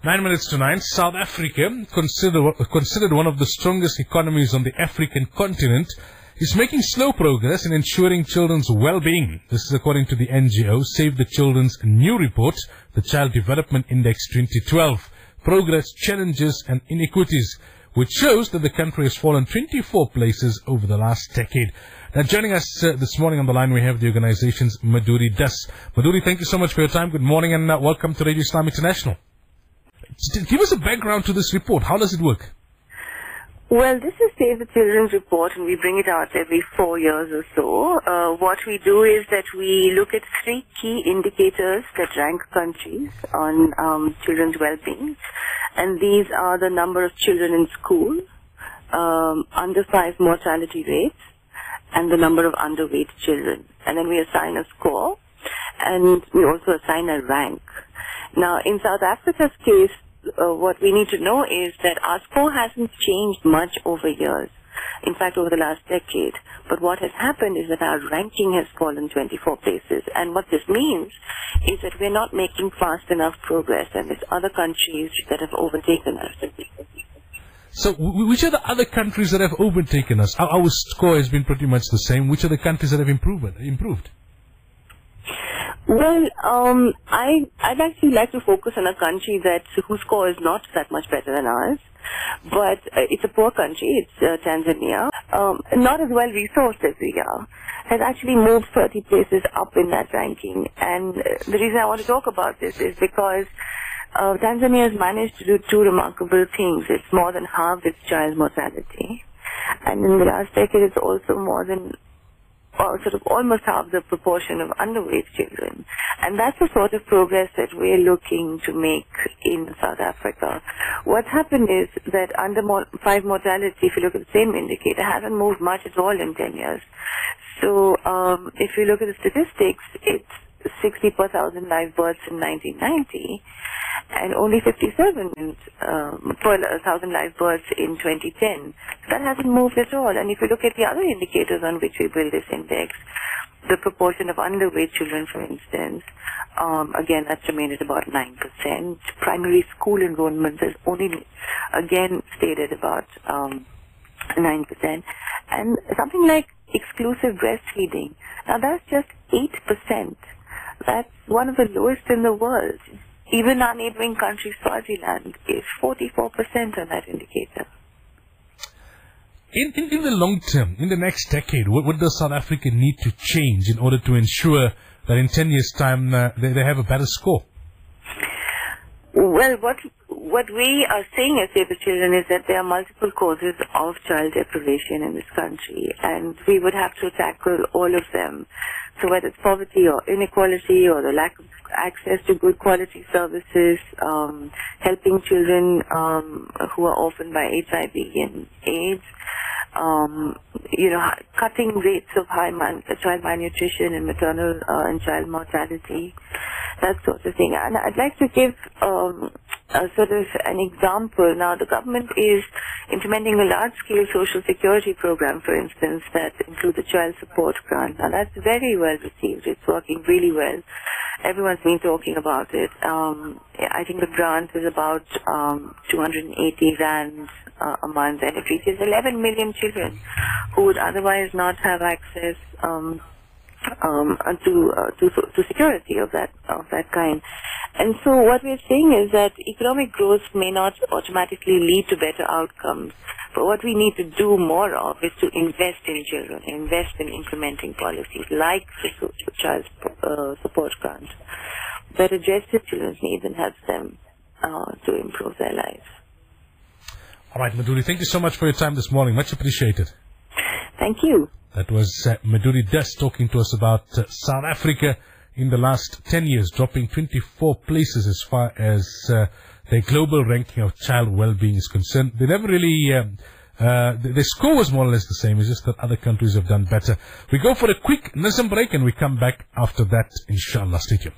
9 minutes to 9. South Africa, considered one of the strongest economies on the African continent, is making slow progress in ensuring children's well-being. This is according to the NGO Save the Children's new report, the Child Development Index 2012, Progress, Challenges and Inequities, which shows that the country has fallen 24 places over the last decade. Now, joining us this morning on the line, we have the organization's Madhuri Dass. Madhuri, thank you so much for your time. Good morning and welcome to Radio Islam International. Give us a background to this report. How does it work? Well, this is Save the Children's report, and we bring it out every 4 years or so. What we do is that we look at 3 key indicators that rank countries on children's well-being. And these are the number of children in school, under 5 mortality rates, and the number of underweight children. And then we assign a score, and we also assign a rank. Now, in South Africa's case, what we need to know is that our score hasn't changed much over years. In fact, over the last decade. But what has happened is that our ranking has fallen 24 places. And what this means is that we're not making fast enough progress, and there's other countries that have overtaken us. So, which are the other countries that have overtaken us? Our score has been pretty much the same. Which are the countries that have improved? Well, I'd actually like to focus on a country whose score is not that much better than ours, but it's a poor country. It's Tanzania, not as well resourced as we are, has actually moved 30 places up in that ranking. And the reason I want to talk about this is because Tanzania has managed to do 2 remarkable things. It's more than halved its child mortality, and in the last decade, it's also more than almost half the proportion of underweight children. And that's the sort of progress that we're looking to make in South Africa. What's happened is that under 5 mortality, if you look at the same indicator, hasn't moved much at all in 10 years. So if you look at the statistics, it's 60 per 1,000 live births in 1990, and only 57 per 1,000 live births in 2010. So that hasn't moved at all. And if you look at the other indicators on which we build this index, the proportion of underweight children, for instance, again, that's remained at about 9%. Primary school enrollment has only, again, stayed at about 9%. And something like exclusive breastfeeding, now that's just 8%. That's one of the lowest in the world. Even our neighboring country, Swaziland, is 44% on that indicator. In the long term, in the next decade, what does South Africa need to change in order to ensure that in 10 years' time they have a better score? Well, what we are saying as Save the Children is that there are multiple causes of child deprivation in this country, and we would have to tackle all of them. So whether it's poverty or inequality or the lack of access to good quality services, helping children who are orphaned by HIV and AIDS, cutting rates of child malnutrition and maternal and child mortality, that sort of thing. And I'd like to give sort of an example. Now, the government is implementing a large-scale social security program, for instance, that includes a child support grant. Now, that's very well received. It's working really well. Everyone's been talking about it. I think the grant is about 280 rands a month, and it reaches 11 million children who would otherwise not have access to security of that kind. And so what we're saying is that economic growth may not automatically lead to better outcomes, but what we need to do more of is to invest in children, invest in implementing policies like the child support grant that addresses children's needs and helps them to improve their lives. All right, Madhuri, thank you so much for your time this morning. Much appreciated. Thank you. That was Madhuri Dass talking to us about South Africa in the last 10 years, dropping 24 places as far as their global ranking of child well-being is concerned. They never really, their score was more or less the same. It's just that other countries have done better. We go for a quick Nazam break and we come back after that, inshallah. Stay tuned.